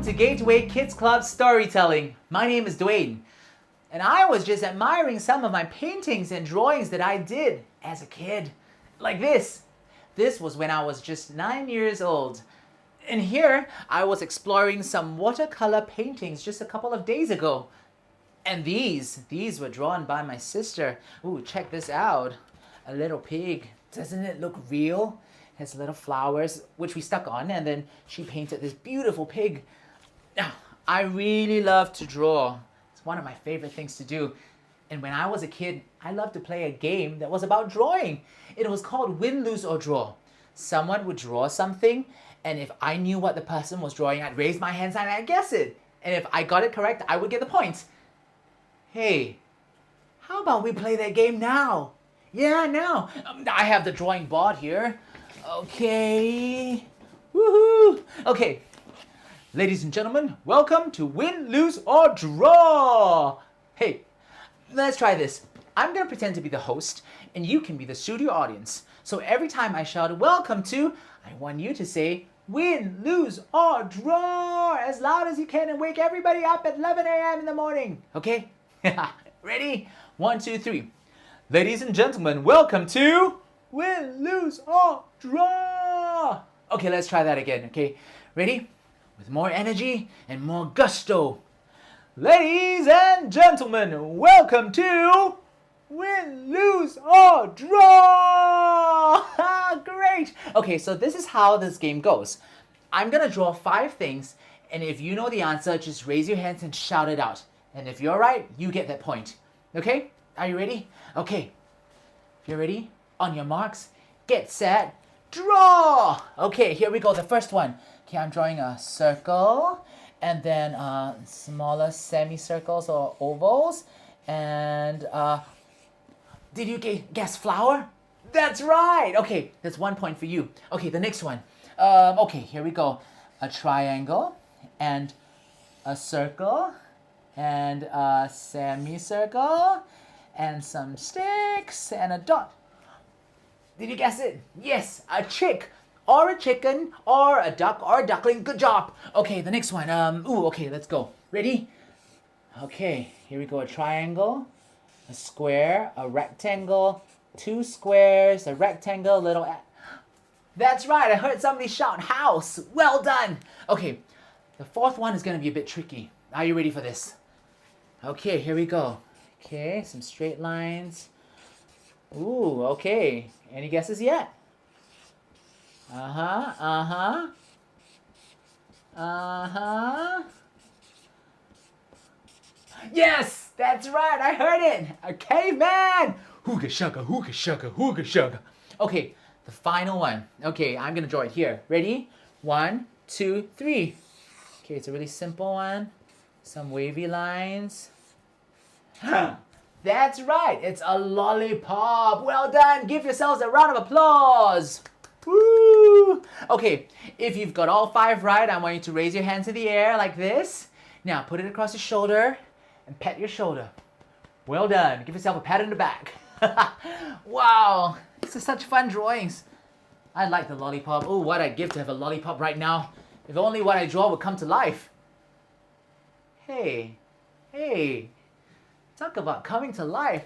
to Gateway Kids Club Storytelling. My name is Dwayne, and I was just admiring some of my paintings and drawings that I did as a kid. Like this. This was when I was just 9 years old. And here, I was exploring some watercolor paintings just a couple of days ago. And these were drawn by my sister. Ooh, check this out. A little pig. Doesn't it look real? Has little flowers, which we stuck on, and then she painted this beautiful pig. Now, I really love to draw. It's one of my favorite things to do. And when I was a kid, I loved to play a game that was about drawing. It was called Win, Lose, or Draw. Someone would draw something, and if I knew what the person was drawing, I'd raise my hands and I'd guess it. And if I got it correct, I would get the point. Hey, how about we play that game now? Yeah, now. I have the drawing board here. Okay. Woohoo! Okay. Ladies and gentlemen, welcome to Win, Lose, or Draw. Hey, let's try this. I'm going to pretend to be the host, and you can be the studio audience. So every time I shout, welcome to, I want you to say, win, lose, or draw as loud as you can and wake everybody up at 11 a.m. in the morning. Okay? Ready? 1, 2, 3. Ladies and gentlemen, welcome to win, lose, or draw. Okay, let's try that again. Okay, ready? With more energy and more gusto. Ladies and gentlemen, welcome to win, lose, or draw. Great. Okay, so this is how this game goes. I'm gonna draw 5 things, and if you know the answer, just raise your hands and shout it out. And if you're right, you get that point. Okay? Are you ready? Okay. If you're ready, on your marks, get set, draw! Okay, here we go, the first one. Okay, I'm drawing a circle, and then smaller semicircles or ovals, and did you guess flower? That's right! Okay, that's 1 point for you. Okay, the next one. Okay, here we go. A triangle, and a circle, and a semicircle, and some sticks, and a dot. Did you guess it? Yes, a chick, or a chicken, or a duck, or a duckling. Good job. Okay, the next one. Okay, let's go. Ready? Okay, here we go. A triangle, a square, a rectangle, 2 squares, a rectangle, little... That's right, I heard somebody shout, house. Well done. Okay, the 4th one is going to be a bit tricky. Are you ready for this? Okay, here we go. Okay, some straight lines. Ooh, okay. Any guesses yet? Yes, that's right, I heard it. A caveman. Hooga shugga, hooga shugga, hooga shugga. Okay, the final one. Okay, I'm gonna draw it here. Ready? 1, 2, 3. Okay, it's a really simple one. Some wavy lines. That's right, it's a lollipop. Well done, give yourselves a round of applause. Woo! Okay, if you've got all 5 right, I want you to raise your hands in the air like this. Now put it across your shoulder and pat your shoulder. Well done, give yourself a pat in the back. Wow, this is such fun drawings. I like the lollipop. Oh, what I'd give to have a lollipop right now. If only what I draw would come to life. Hey, talk about coming to life.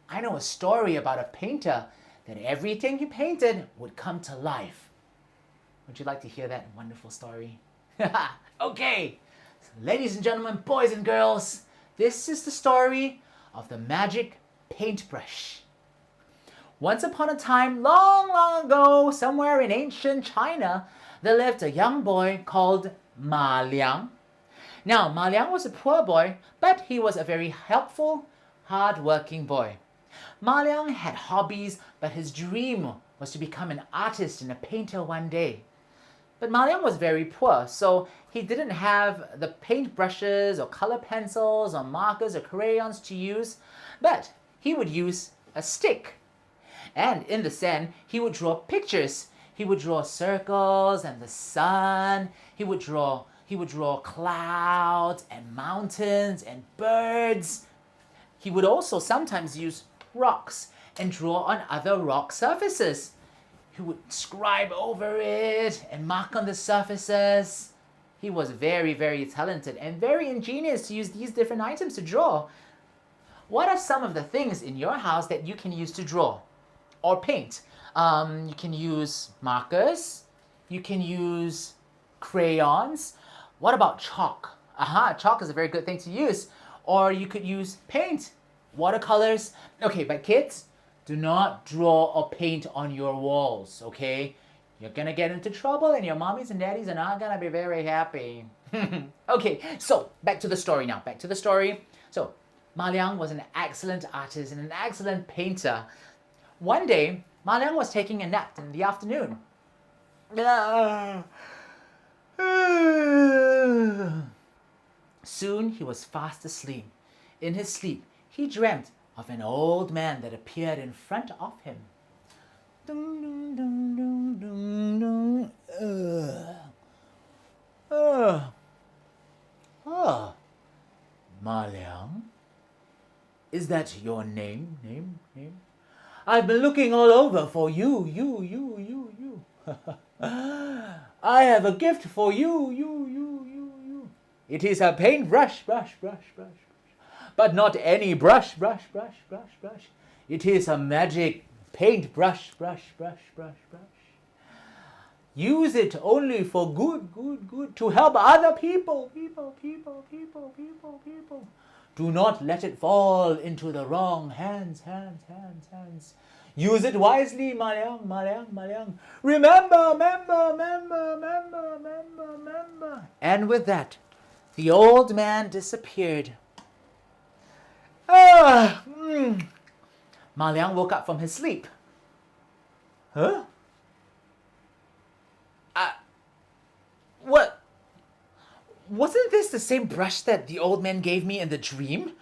I know a story about a painter that everything he painted would come to life. Would you like to hear that wonderful story? Okay, so ladies and gentlemen, boys and girls, this is the story of the Magic Paintbrush. Once upon a time, long, long ago, somewhere in ancient China, there lived a young boy called Ma Liang. Now, Ma Liang was a poor boy, but he was a very helpful, hard-working boy. Ma Liang had hobbies, but his dream was to become an artist and a painter one day. But Ma Liang was very poor, so he didn't have the paintbrushes or color pencils or markers or crayons to use, but he would use a stick. And in the sand, he would draw pictures. He would draw circles and the sun. He would draw clouds and mountains and birds. He would also sometimes use rocks and draw on other rock surfaces. He would scribe over it and mark on the surfaces. He was very, very talented and very ingenious to use these different items to draw. What are some of the things in your house that you can use to draw or paint? You can use markers. You can use crayons. What about chalk? Chalk is a very good thing to use. Or you could use paint, watercolors. Okay, but kids, do not draw or paint on your walls, okay? You're gonna get into trouble and your mommies and daddies are not gonna be very happy. Okay, so back to the story now. Back to the story. So, Ma Liang was an excellent artist and an excellent painter. One day, Ma Liang was taking a nap in the afternoon. Soon he was fast asleep. In his sleep, he dreamt of an old man that appeared in front of him. Ma Liang? Is that your name? I've been looking all over for you. I have a gift for you. It is a paintbrush, brush. But not any brush. It is a magic paintbrush, brush. Use it only for good, to help other people. Do not let it fall into the wrong hands. Use it wisely, Ma Liang. Remember. And with that, the old man disappeared. Ma Liang woke up from his sleep. Huh? What? Wasn't this the same brush that the old man gave me in the dream?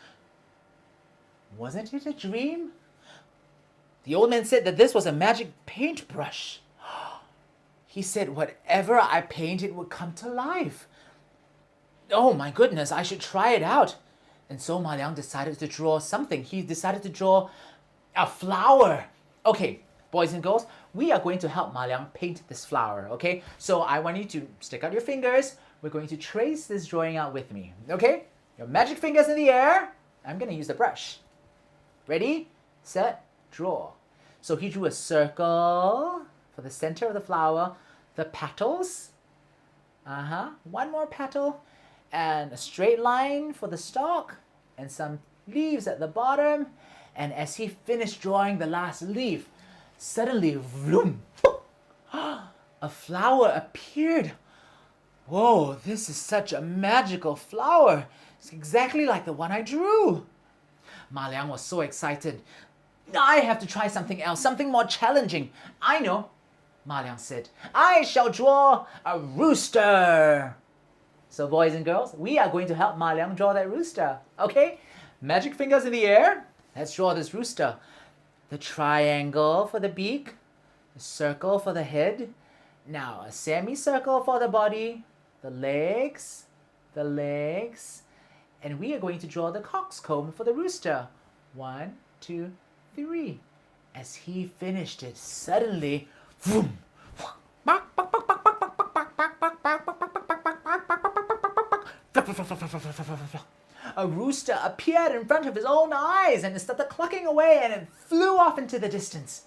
Wasn't it a dream? The old man said that this was a magic paintbrush. He said whatever I paint, it would come to life. Oh my goodness, I should try it out. And so Ma Liang decided to draw something. He decided to draw a flower. Okay, boys and girls, we are going to help Ma Liang paint this flower, okay? So I want you to stick out your fingers. We're going to trace this drawing out with me, okay? Your magic fingers in the air. I'm going to use the brush. Ready, set, draw. So he drew a circle for the center of the flower, the petals, one more petal, and a straight line for the stalk, and some leaves at the bottom. And as he finished drawing the last leaf, suddenly, vroom, a flower appeared. Whoa, this is such a magical flower. It's exactly like the one I drew. Ma Liang was so excited. I have to try something else, something more challenging. I know, Ma Liang said. I shall draw a rooster. So boys and girls, we are going to help Ma Liang draw that rooster. Okay? Magic fingers in the air. Let's draw this rooster. The triangle for the beak, the circle for the head. Now a semicircle for the body, the legs, and we are going to draw the coxcomb for the rooster. 1, 2, 3. As he finished it, suddenly, vroom, a rooster appeared in front of his own eyes and it started clucking away and it flew off into the distance.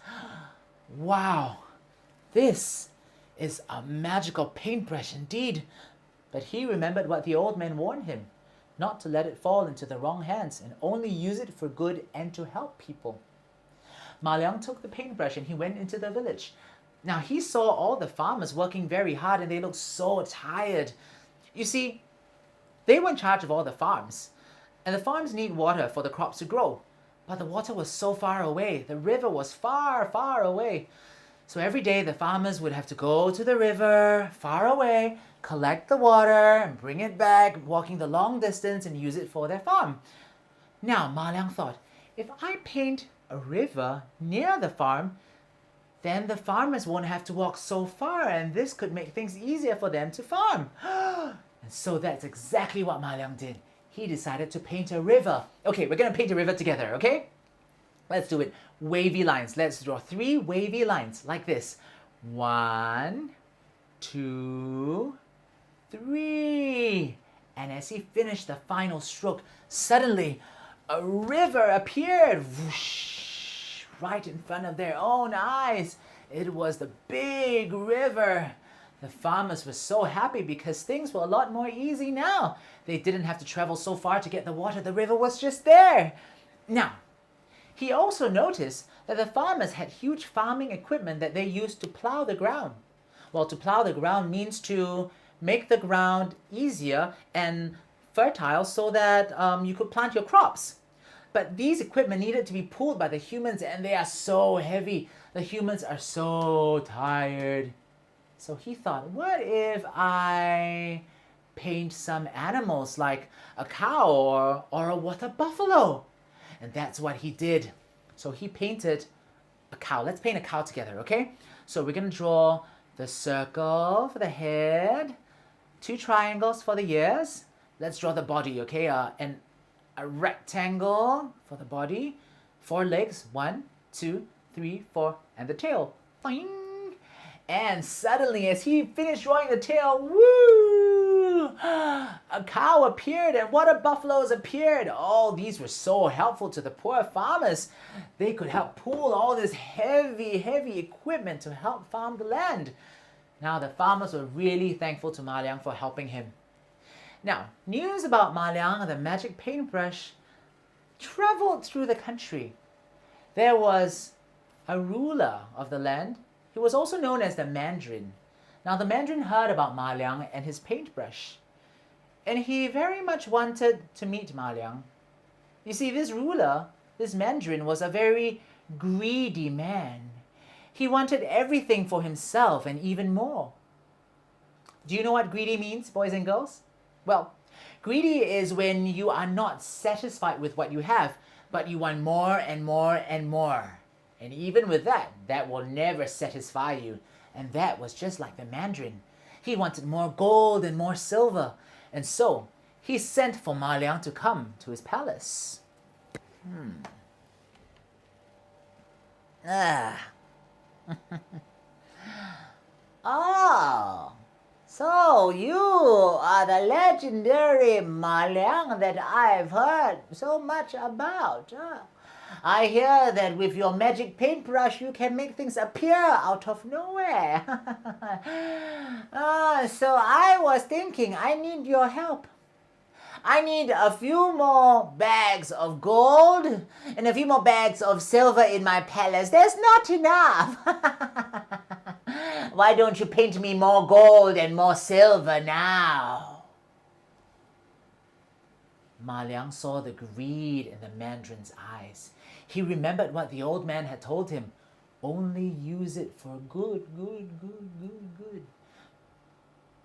Wow, this is a magical paintbrush indeed. But he remembered what the old man warned him, not to let it fall into the wrong hands and only use it for good and to help people. Ma Liang took the paintbrush and he went into the village. Now he saw all the farmers working very hard and they looked so tired. You see, they were in charge of all the farms. And the farms need water for the crops to grow. But the water was so far away. The river was far, far away. So every day the farmers would have to go to the river, far away, collect the water and bring it back, walking the long distance and use it for their farm. Now Ma Liang thought, if I paint a river near the farm, then the farmers won't have to walk so far and this could make things easier for them to farm. And so that's exactly what Ma Liang did. He decided to paint a river. Okay, we're going to paint a river together, okay? Let's do it. Wavy lines. Let's draw 3 wavy lines like this. 1, 2, 3. And as he finished the final stroke, suddenly a river appeared, whoosh, right in front of their own eyes. It was the big river. The farmers were so happy because things were a lot more easy now. They didn't have to travel so far to get the water. The river was just there. Now, he also noticed that the farmers had huge farming equipment that they used to plow the ground. Well, to plow the ground means to make the ground easier and fertile so that you could plant your crops. But these equipment needed to be pulled by the humans, and they are so heavy. The humans are so tired. So he thought, what if I paint some animals like a cow or a water buffalo? And that's what he did. So he painted a cow. Let's paint a cow together, okay? So we're going to draw the circle for the head, 2 triangles for the ears. Let's draw the body, okay? And a rectangle for the body, 4 legs, 1, 2, 3, 4, and the tail. Boing. And suddenly, as he finished drawing the tail, woo! A cow appeared and water buffaloes appeared. Oh, these were so helpful to the poor farmers. They could help pull all this heavy, heavy equipment to help farm the land. Now, the farmers were really thankful to Ma Liang for helping him. Now, news about Ma Liang, the magic paintbrush, traveled through the country. There was a ruler of the land. He was also known as the Mandarin. Now, the Mandarin heard about Ma Liang and his paintbrush, and he very much wanted to meet Ma Liang. You see, this ruler, this Mandarin, was a very greedy man. He wanted everything for himself and even more. Do you know what greedy means, boys and girls? Well, greedy is when you are not satisfied with what you have, but you want more and more and more. And even with that, that will never satisfy you. And that was just like the Mandarin. He wanted more gold and more silver. And so, he sent for Ma Liang to come to his palace. Oh, so you are the legendary Ma Liang that I've heard so much about. I hear that with your magic paintbrush you can make things appear out of nowhere. So I was thinking I need your help. I need a few more bags of gold and a few more bags of silver in my palace. There's not enough. Why don't you paint me more gold and more silver now? Ma Liang saw the greed in the Mandarin's eyes. He remembered what the old man had told him. Only use it for good.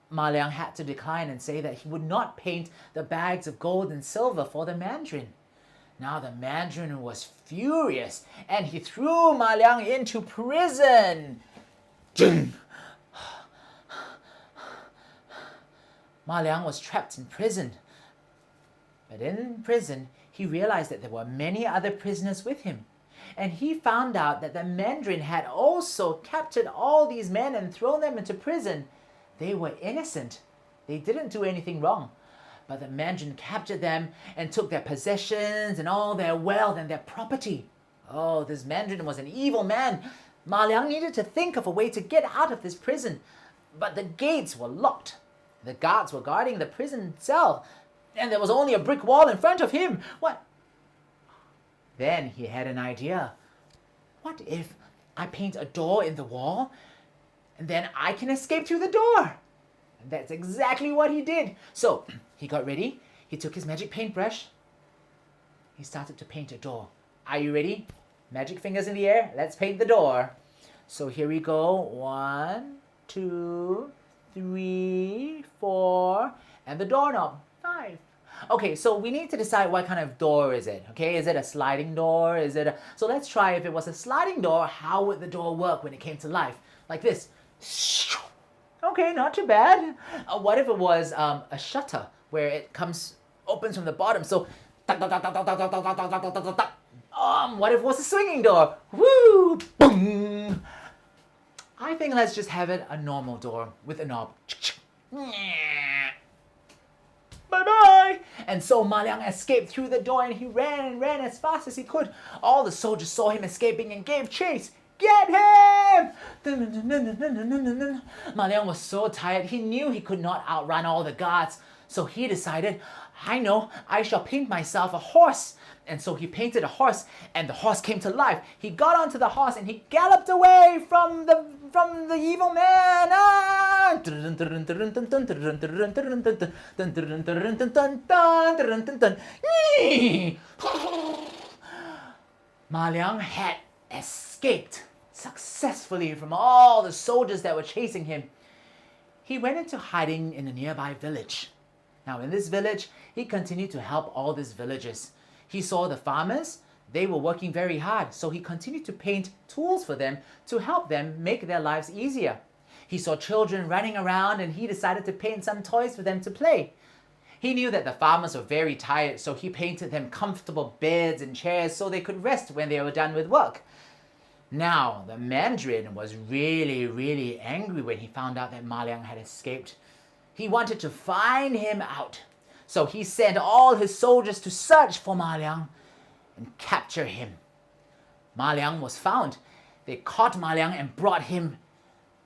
Ma Liang had to decline and say that he would not paint the bags of gold and silver for the Mandarin. Now the Mandarin was furious and he threw Ma Liang into prison. Ma Liang was trapped in prison. But in prison, he realized that there were many other prisoners with him. And he found out that the Mandarin had also captured all these men and thrown them into prison. They were innocent. They didn't do anything wrong. But the Mandarin captured them and took their possessions and all their wealth and their property. Oh, this Mandarin was an evil man. Ma Liang needed to think of a way to get out of this prison. But the gates were locked. The guards were guarding the prison cell. And there was only a brick wall in front of him. What? Then he had an idea. What if I paint a door in the wall and then I can escape through the door? And that's exactly what he did. So he got ready. He took his magic paintbrush. He started to paint a door. Are you ready? Magic fingers in the air. Let's paint the door. So here we go. 1, 2, 3, 4. And the doorknob. 5. Okay, so we need to decide what kind of door is it, okay? Is it a sliding door? So let's try if it was a sliding door, how would the door work when it came to life? Like this. Okay, not too bad. What if it was a shutter where it opens from the bottom? So, what if it was a swinging door? Woo! Boom! I think let's just have it a normal door with a knob. Bye-bye. And so Ma Liang escaped through the door and he ran and ran as fast as he could. All the soldiers saw him escaping and gave chase. Get him! Ma Liang was so tired, he knew he could not outrun all the guards. So he decided, I know, I shall paint myself a horse. And so he painted a horse, and the horse came to life. He got onto the horse and he galloped away from the evil man. Ma Liang had escaped successfully from all the soldiers that were chasing him. He went into hiding in a nearby village. Now in this village, he continued to help all these villagers. He saw the farmers, they were working very hard, so he continued to paint tools for them to help them make their lives easier. He saw children running around and he decided to paint some toys for them to play. He knew that the farmers were very tired, so he painted them comfortable beds and chairs so they could rest when they were done with work. Now, the Mandarin was really angry when he found out that Ma Liang had escaped. He wanted to find him out. So he sent all his soldiers to search for Ma Liang and capture him. Ma Liang was found. They caught Ma Liang and brought him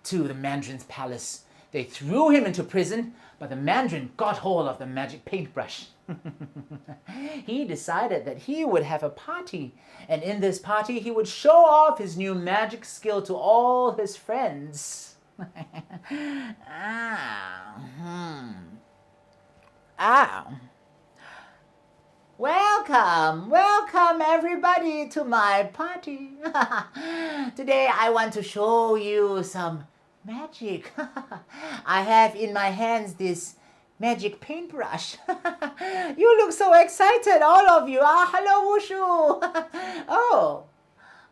to the Mandarin's palace. They threw him into prison, but the Mandarin got hold of the magic paintbrush. He decided that he would have a party, and in this party he would show off his new magic skill to all his friends. Welcome everybody to my party. Today I want to show you some magic. I have in my hands this magic paintbrush. You look so excited, all of you. Hello, Wushu. Oh,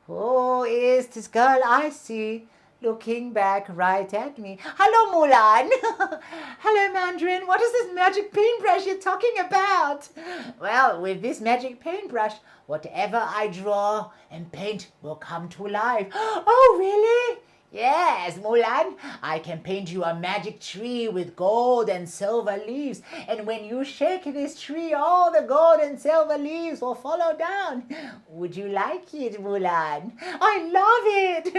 who is this girl I see looking back right at me? Hello, Mulan. Hello, Mandarin. What is this magic paintbrush you're talking about? Well, with this magic paintbrush, whatever I draw and paint will come to life. Oh, really? Yes, Mulan, I can paint you a magic tree with gold and silver leaves. And when you shake this tree, all the gold and silver leaves will follow down. Would you like it, Mulan? I love it.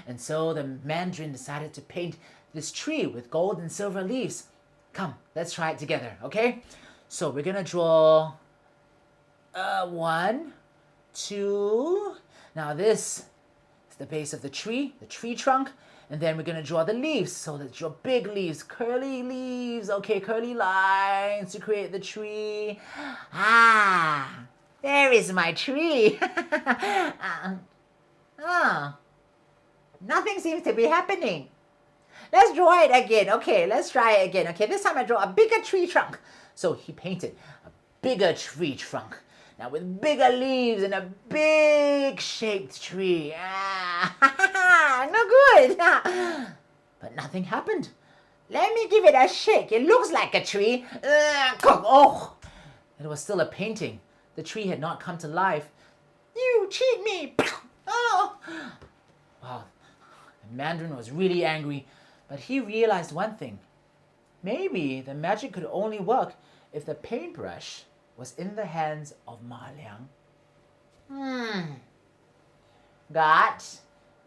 And so the Mandarin decided to paint this tree with gold and silver leaves. Come, let's try it together, okay? So we're going to draw 1, 2. Now this the base of the tree trunk, and then we're going to draw the leaves. So let's draw big leaves, curly leaves, okay, curly lines to create the tree. There is my tree. Nothing seems to be happening. Let's draw it again. Okay, let's try it again. Okay, this time I draw a bigger tree trunk. So he painted a bigger tree trunk. Now with bigger leaves and a big shaped tree. No good. But nothing happened. Let me give it a shake. It looks like a tree. Oh, it was still a painting. The tree had not come to life. You cheat me. Oh. Wow. The Mandarin was really angry, but he realized one thing. Maybe the magic could only work if the paintbrush was in the hands of Ma Liang. God,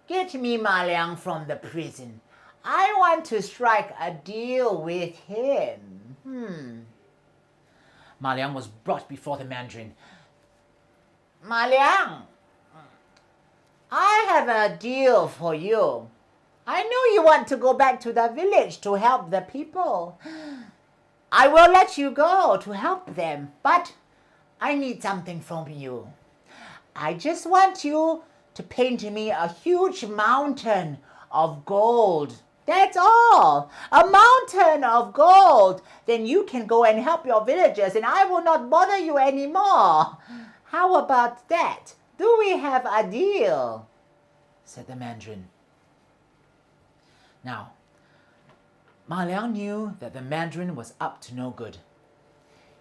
get me Ma Liang from the prison. I want to strike a deal with him. Ma Liang was brought before the Mandarin. Ma Liang, I have a deal for you. I know you want to go back to the village to help the people. I will let you go to help them, but I need something from you. I just want you to paint me a huge mountain of gold. That's all. A mountain of gold. Then you can go and help your villagers and I will not bother you anymore. How about that? Do we have a deal? Said the Mandarin. Now, Ma Liang knew that the Mandarin was up to no good.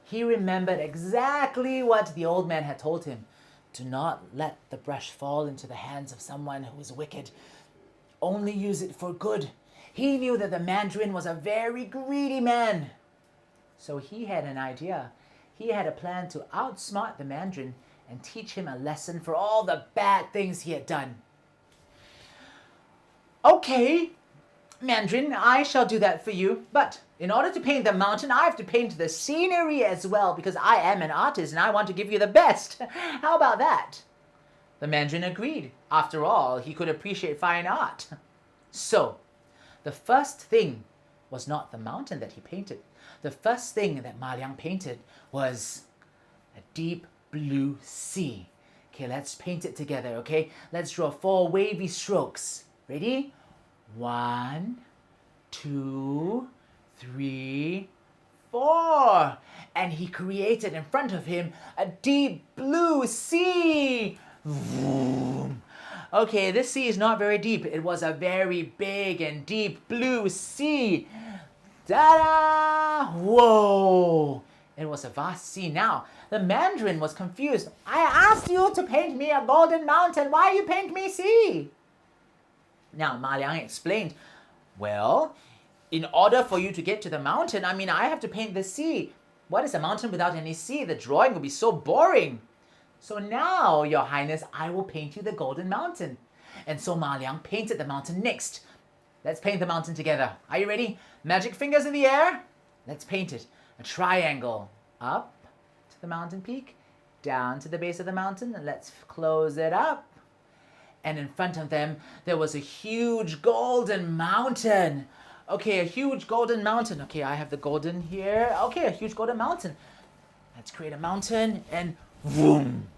He remembered exactly what the old man had told him. Do not let the brush fall into the hands of someone who is wicked. Only use it for good. He knew that the Mandarin was a very greedy man. So he had an idea. He had a plan to outsmart the Mandarin and teach him a lesson for all the bad things he had done. Okay, Mandarin, I shall do that for you. But in order to paint the mountain, I have to paint the scenery as well because I am an artist and I want to give you the best. How about that? The Mandarin agreed. After all, he could appreciate fine art. So, the first thing was not the mountain that he painted. The first thing that Ma Liang painted was a deep blue sea. Okay, let's paint it together, okay? Let's draw 4 wavy strokes. Ready? 1, 2, 3, 4. And he created in front of him a deep blue sea. Vroom. Okay, this sea is not very deep. It was a very big and deep blue sea. Ta-da! Whoa! It was a vast sea. Now, the Mandarin was confused. I asked you to paint me a golden mountain. Why you paint me sea? Now, Ma Liang explained, well, in order for you to get to the mountain, I have to paint the sea. What is a mountain without any sea? The drawing would be so boring. So now, Your Highness, I will paint you the golden mountain. And so Ma Liang painted the mountain next. Let's paint the mountain together. Are you ready? Magic fingers in the air. Let's paint it. A triangle. Up to the mountain peak, down to the base of the mountain, and let's close it up. And in front of them, there was a huge golden mountain. Okay, a huge golden mountain. Okay, I have the golden here. Okay, a huge golden mountain. Let's create a mountain and boom.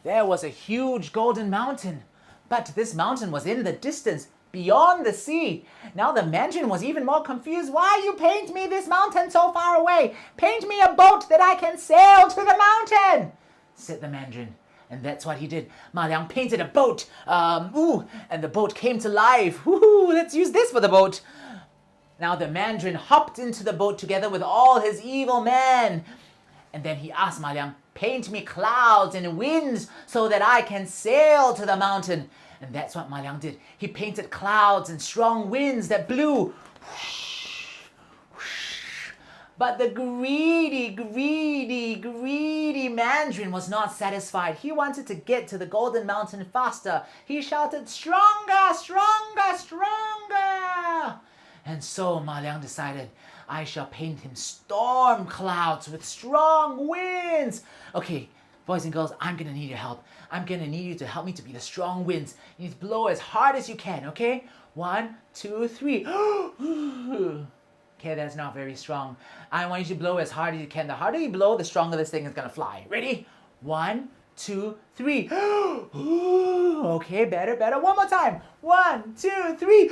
There was a huge golden mountain. But this mountain was in the distance, beyond the sea. Now the Mandarin was even more confused. Why you paint me this mountain so far away? Paint me a boat that I can sail to the mountain, said the Mandarin. And that's what he did. Ma Liang painted a boat. And the boat came to life. Let's use this for the boat. Now the Mandarin hopped into the boat together with all his evil men. And then he asked Ma Liang, paint me clouds and winds so that I can sail to the mountain. And that's what Ma Liang did. He painted clouds and strong winds that blew. But the greedy Mandarin was not satisfied. He wanted to get to the golden mountain faster. He shouted, stronger, stronger, stronger. And so Ma Liang decided, I shall paint him storm clouds with strong winds. Okay, boys and girls, I'm gonna need your help. I'm gonna need you to help me to be the strong winds. You need to blow as hard as you can, okay? 1, 2, 3. Okay, that's not very strong. I want you to blow as hard as you can. The harder you blow, the stronger this thing is gonna fly. Ready? 1, 2, 3. Okay, better. One more time. 1, 2, 3.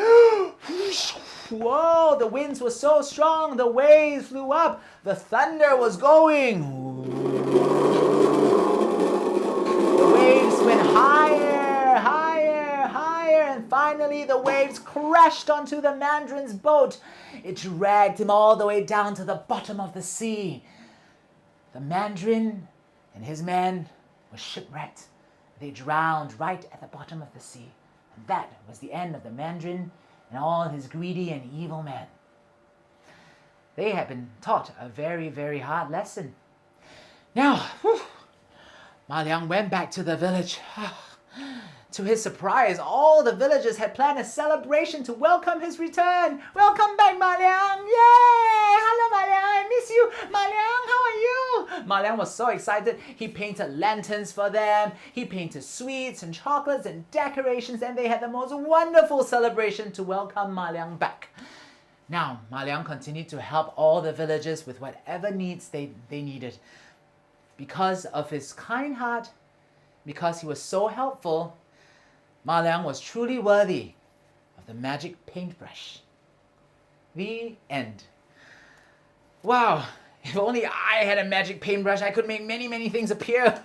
Whoa, the winds were so strong. The waves flew up. The thunder was going. The waves went higher, higher, higher. And finally, the waves crashed onto the Mandarin's boat. It dragged him all the way down to the bottom of the sea. The Mandarin and his men were shipwrecked. They drowned right at the bottom of the sea. And that was the end of the Mandarin and all his greedy and evil men. They had been taught a very, very hard lesson. Now, Ma Liang went back to the village. To his surprise, all the villagers had planned a celebration to welcome his return. Welcome back, Ma Liang! Yay! Hello, Ma Liang! I miss you! Ma Liang, how are you? Ma Liang was so excited. He painted lanterns for them. He painted sweets and chocolates and decorations, and they had the most wonderful celebration to welcome Ma Liang back. Now, Ma Liang continued to help all the villagers with whatever needs they needed. Because of his kind heart, because he was so helpful, Ma Liang was truly worthy of the magic paintbrush. The end. Wow, if only I had a magic paintbrush, I could make many, many things appear.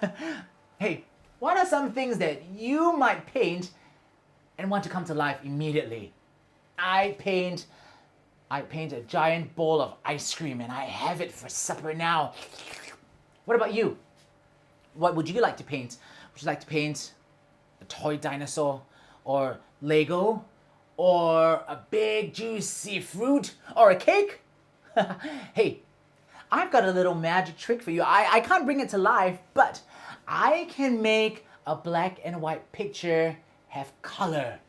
Hey, what are some things that you might paint and want to come to life immediately? I paint a giant bowl of ice cream and I have it for supper now. What about you? What would you like to paint? Would you like to paint a toy dinosaur, or Lego, or a big juicy fruit, or a cake? Hey, I've got a little magic trick for you. I can't bring it to life, but I can make a black and white picture have color.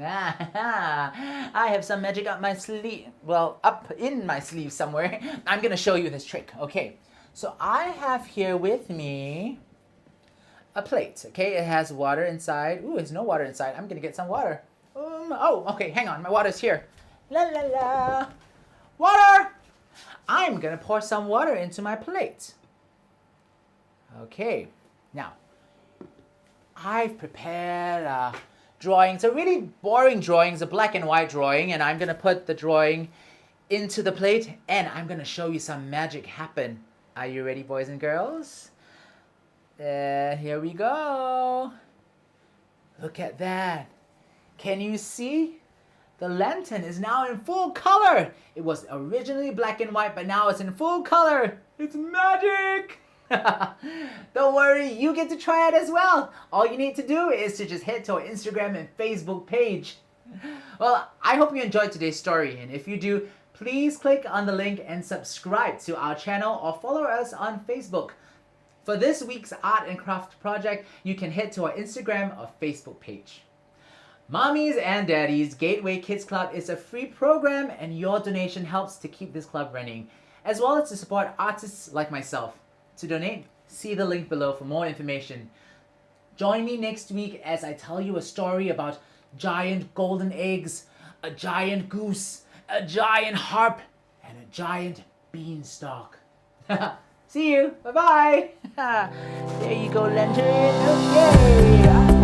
I have some magic up my sleeve. Well, up in my sleeve somewhere. I'm gonna show you this trick. Okay, so I have here with me a plate. Okay, it has water inside. Ooh, there's no water inside. I'm gonna get some water. Oh, okay, hang on. My water's here. La la la. Water! I'm gonna pour some water into my plate. Okay, now I've prepared a drawing. It's a really boring drawing. It's a black and white drawing, and I'm gonna put the drawing into the plate, and I'm gonna show you some magic happen. Are you ready, boys and girls? Here we go. Look at that. Can you see? The lantern is now in full color. It was originally black and white, but now it's in full color. It's magic. Don't worry, you get to try it as well. All you need to do is to just head to our Instagram and Facebook page. Well, I hope you enjoyed today's story, and if you do, please click on the link and subscribe to our channel or follow us on Facebook. For this week's art and craft project, you can head to our Instagram or Facebook page. Mommies and Daddies, Gateway Kids Club is a free program, and your donation helps to keep this club running, as well as to support artists like myself. To donate, see the link below for more information. Join me next week as I tell you a story about giant golden eggs, a giant goose, a giant harp, and a giant beanstalk. See you. Bye-bye. There you go, lantern. Okay.